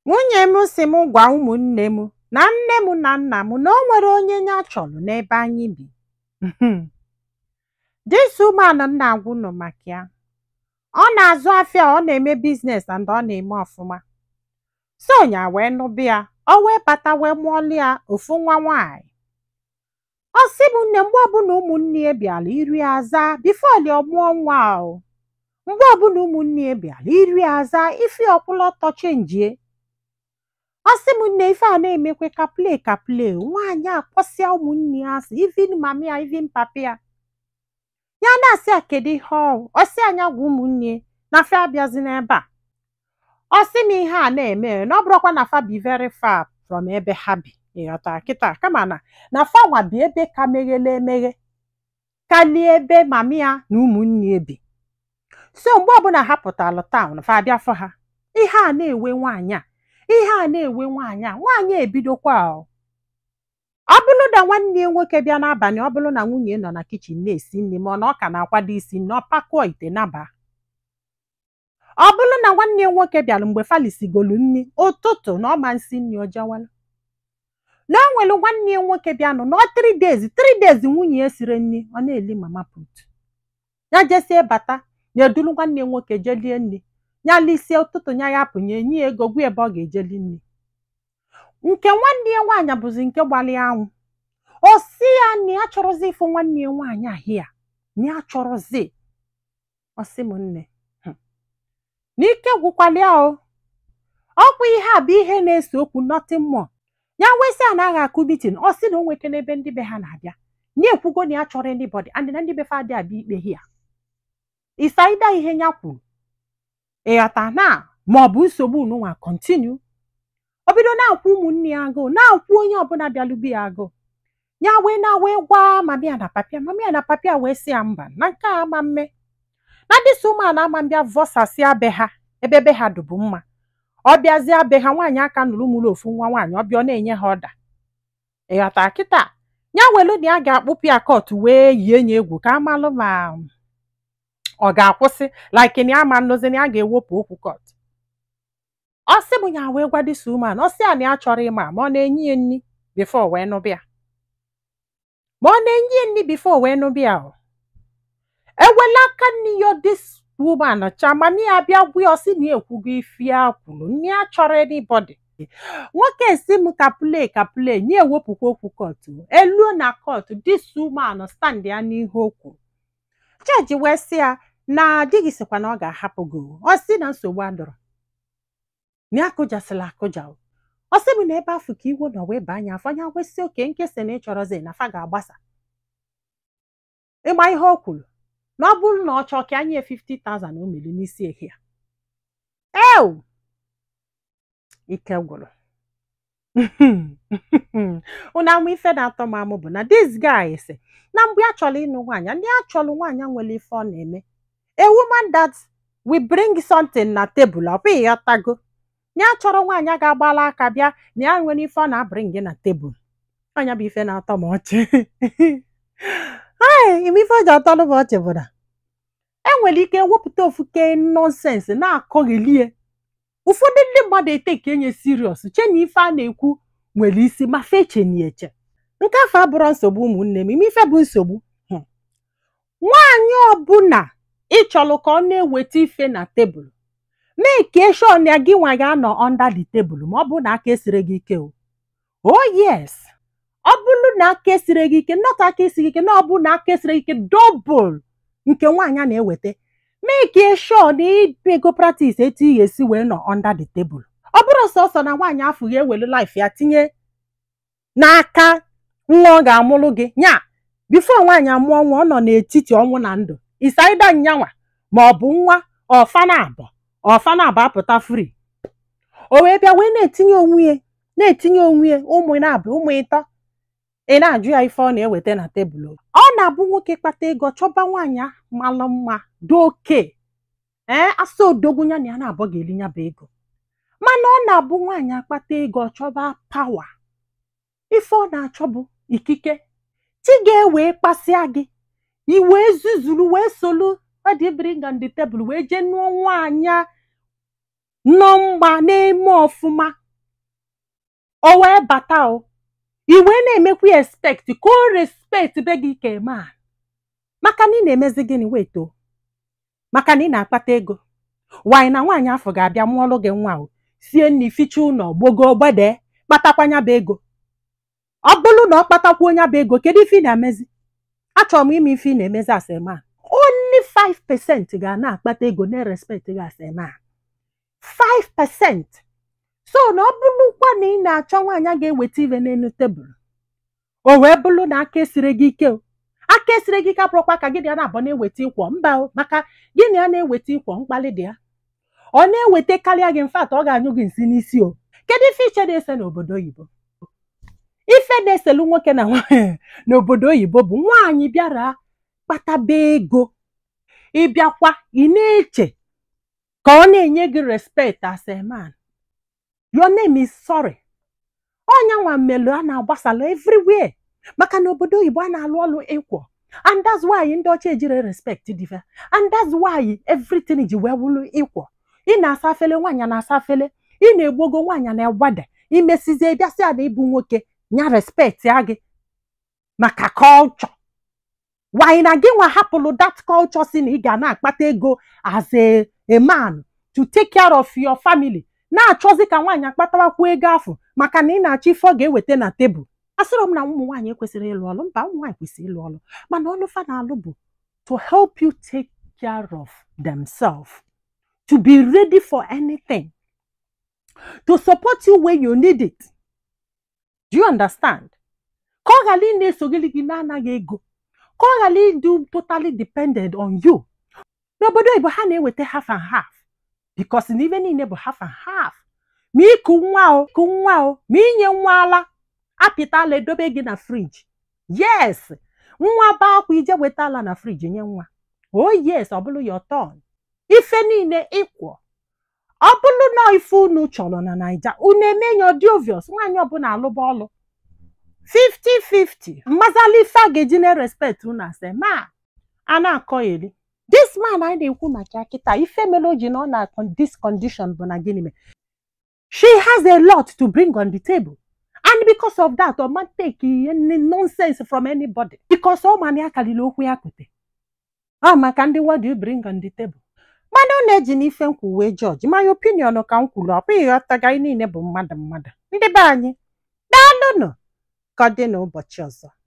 Nwunye m sị m gwa ụmụnne m na nne m na nna m na o nwere onye ya chọrọ n'ebe anyị bi. This woman m na-agwa unu maka ya. Ọ na-azụ afịa, ọ na-eme biznes and ọ na-eme ọfụma. So ya wee nụbịa, o wee bata wee mụọlụ ya ofu nwa nwaanyị. Ọ sị m nne mgbe ọbụla ụmụnne ya bịara iri aza bifo ọ mụọ nwa ahụ. Mgbe ọbụla ụmụnne ya bịara iri aza ife ọkwụlọtọ chenjie. Ọ sị m nne ife a na-emekwe ka play nwaanyị akpọsịa ụmụnne ya asị even mami ya even papi ya. Ya na-asị a kedu ihe ọwụ, ọ sị anya gwa ụmụnne na fa abịazi n'ebe a. Ọ sị m ihe a na-eme na ọ bụrụkwa na fa bi very far from ebe ha bi ịghọta kịta kama na fa nwa bi ebe ka meghele emeghe kalie ebe mami ya na ụmụnne bi. So mgbe ọbụla ha pụtalụ taụn fa abịa fọ ha. Ihe a na-ewe nwaanyị nwaanyị ebidokwa ọ bụrụ na nwanne ya nwoke bịa n'abalị, ọ bụrụ na nwunye nọ na kichin na-esi nri ma ọ ka na-akwado isi nri, ọ pakụọ ite naba. Ọ bụrụ na nwanne ya nwoke bịara mgbe falisigolu nri ụtụtụ na ọma nsi nri ọjawala. Na o nwere nwanne ya nwoke bịa nọ na 3 days nwunye ya siri nri ọ na-eli mama put. Ya jesie bata ya eduru nwanne ya nwoke jelie nri. Ya lisie ụtụtụ ya apụnye nye ego gwa ebe ọ ga-ejeli nri. Nke nwanne ya nwaanyị bụzi nke gbalị anwụ. O si ya na ya chọrọzi ịfụ nwanne ya nwaanyị ahịa na ya chọrọzi. Ọ sị m nne n'ike gwụkwala ya ọkwa ihe a bụ ihe na-ese okwu nothing more. Ya wesị a na-agha akụ mitin, ọ sị na o nweke n'ebe ndị be ha na-abịa na-ekwugo na ya chọrọ anybody and na ndị be fa adị abịa ikpe hia. Ịsaida ihe ya kwuru ịghọta na ma ọ bụ nsogbu n'ụwa kontinu. O bido na-akwụ ụmụnne ya agụụ, na-akwụ onye ọbụla bịalụbi ya agụụ. Ya wee gwa mami ya na papia, mami ya na papia wee sị ya mba na nke a ama mme na dịsị ụmụana ama mbịa vọsasịa be ha ebe be ha dụbụ mma. Ọ bịazie be ha nwaanyị aka nụrụ mụrụ ofu nwa nwaanyị, ọ bịa ọ na-enye ha ọda ịghọta kịta. Ya welu na ya ga-akpụpụ ya kọt wee yie nye egwu ka amalụ ma ọ ga-akwụsị like na ya ma nnozi na ya ga-ewepụ okwu kọt. Ọ sị m ya wee gwa dịsị ụmụana, ọ sị ya na ya chọrọ ịma ma ọ na-enye ya nri bifo wee nụbịa. Ma ọ na-enye ya nri bifo wee nụbịa ewela aka nri ya dis woman chamami ya bịa gwa ya ọ sị na ya ekwugo ife ya kwuru nri ya chọrọ anybody. Nwoke si m ka play nye ewepụkwa okwu kọt. Eluo na kọt dis woman stand ya n'ihu okwu. Jaji wee sị ya na di gị sịkwa na ọ ga-ahapụ gị. Ọ sị na nsogbu adọrọ na ya kụjasịla akụja. Ọ sị m na ebe afọ ka iwu nọ wee baa anya afọ anya wesị oke nkesa na ịchọrọzi na fa ga-agbasa. Ịgba ihe o kwuru na ọ bụrụ na ọ chọọ ka anya 50,000 o meli n'isi ehia. Ike gwụrụ. Unu ama ife na-atọ m amụ bụ na this guy sị na mgbe a chọrọ ịnụ nwaanyị ndị a chọrọ nwaanyị nwere ife ọ na-eme. A woman that will bring something na tebụl ọ bụghị ya tago. Ya chọrọ nwaanyị ga-agbala aka bịa na ya nwere ife ọ na-abring gị na tebụl. Anya bụ ife na-atọ m ọchị. Ime ife o ji atọ m ọchị bụ na enwere ike wepụta ofuke nọnsensị na-akọghelie. Ụfọdụ ndị mmadụ eteke enye siriọs che na ife a na-ekwu nwere isi ma fecheni eche. Nke afọ abụrụ nsogbu ụmụnne m, ime ife bụ nsogbu. Nwaanyị ọbụla ịchọrọ ka ọ na-eweta ife na tebụl mee ka sure na gị nwa ga-anọ under the table ma ọ bụ na aka esiri gị ike. Oh yes, ọ bụrụ na aka esiri gị ike, not aka esiri gị ike, na ọ bụ na aka esiri gị ike double nke nwaanyị na-eweta. Mee ka sure na ego practice etu ị ga-esi wee nọ under the table. Ọ bụrụ sọsọ na nwaanyị afọ ga-ewelu life ya tinye n'aka nwa ọ ga-amụrụ gị nya before nwaanyị amụọ nwa ọ nọ n'etiti ọnwụ na ndụ. Ịsaida nyanwa ma ọ bụ nwa ọfana abụ apụta free. O wee bịa wee na-etinye onwe ụmụ na-abụ ụmụ ịtọ. Ị na-ajụ ya ife ọ na-eweta na tebụl. Ọ na-abụ nwoke kpata ego chọba nwaanyị malụ mma dị oke asa odogwu ya na ya na-abọ ga-eli ya bụ ego. Mana ọ na-abụ nwaanyị akpata ego chọba pawa. Ife ọ na-achọ bụ ikike. Ti ga-ewe kpasịa gị i wee zuzuru wee solu ọ dị bring on the table wee jee nụọ nwaanyị nọ mgba na-eme ọfụma o wee bata o iwe na-emekwa expect ka o respect be gị ka eme a maka na ị na-emezi gịnị weto maka na ị na-akpata ego wanyị na nwaanyị afọ ga-abịa mụọlụ gị nwa o sie nri ficha ụlọ gbogo gbede kpatakwanya bụ ego ọ bụrụ na ọ kpatakwa onye bụ ego kedu ife ị na-emezi achọrọ m ime ife ị na-emezi asema only 5% ga na-akpata ego na-respect gị asema 5%. So na ọ bụrụkwa na ị na-achọ nwaanyị ga-eweta ive n'elu tebụl o wee bụrụ na aka esiri gị ike o aka esiri gị ka bụrụkwa ka gị dị ya na-abụ na-eweta ịkwọ mba o maka gịnị ya na-eweta ịkwọ mkpali dị ya ọ na-eweta karịa gị mfat ọ ga-anyụ gị nsị n'isi o kedu ife iche na-ese n'obodo oyibo ife na-eselu nwoke na nwaanyị n'obodo oyibo bụ nwaanyị bịara kpataba ego ịbịakwa ị na-eche ka ọ na-enye gị respect as a man. Your name is sorry. Onya nwa mmelu a na-agbasala everywhere maka na obodo oyibo a na-alụ ọlụ equal and that's why ndị ọcha ejiri respect diva and that's why everything ji wee wulu equal. Ị na-asa afele nwaanyị na-asa afele ị na-egbogo nwaanyị na-egbada imesizie bịasị a na ịbụ nwoke nya respect ya gị maka culture. Why na gị nwa hapụlụ that culture si na ị ga na-akpata ego as a man to take care of your family na-achọzi ka nwaanyị akpatawakwu ego afọ maka na ị na-achọ ife ọ ga-eweta na tebụl. Asịrị m na ụmụ nwaanyị ekwesịrị ịlụ ọlụ mba ụmụ nwaanyị kwesịrị ịlụ ọlụ mana ọlụ fa na-alụ bụ to help you take care of themselves, to be ready for anything, to support you when you need it. Do you understand? Ka ọ ghara ị na-esogili gị na-anaghị ego ka ọ ghara ịdị totally dependent on you. N'obodo Igbo ha na-eweta half and half because na ife niile bụ half and half. Ma ịkụ nwa o ma inye nwa ala apịta ala edobe gị na friji. Yes, nwa ba akwa ije weta ala na friji nye nwa. Oh yes, ọ bụrụ your turn. Ife niile ịkwọ ọ bụrụ na ife unu chọrọ na Naija unu emenye ọ dị obvious nwaanyị ọbụla alụba ọlụ 50-50 mmazali ife a ga-eji na respect unu ase ma a na-akọ eri. This man I na-ekwu maka kịta ife mere o ji nọ na this condition bụ na gịnị mere. She has a lot to bring on the table and because of that ọ ma take any nonsense from anybody because ọ ma na akarịrị okwu ya kwete ọ maka ndị what do you bring on the table. Mana ọ na-eji n'ife nkwu wee judge my opinion ka m kwuru ọ bụghị ọtaga niile bụ mmadụ ndị be anyị daalụnụ ka ọ dị n'ụbọchị ọzọ.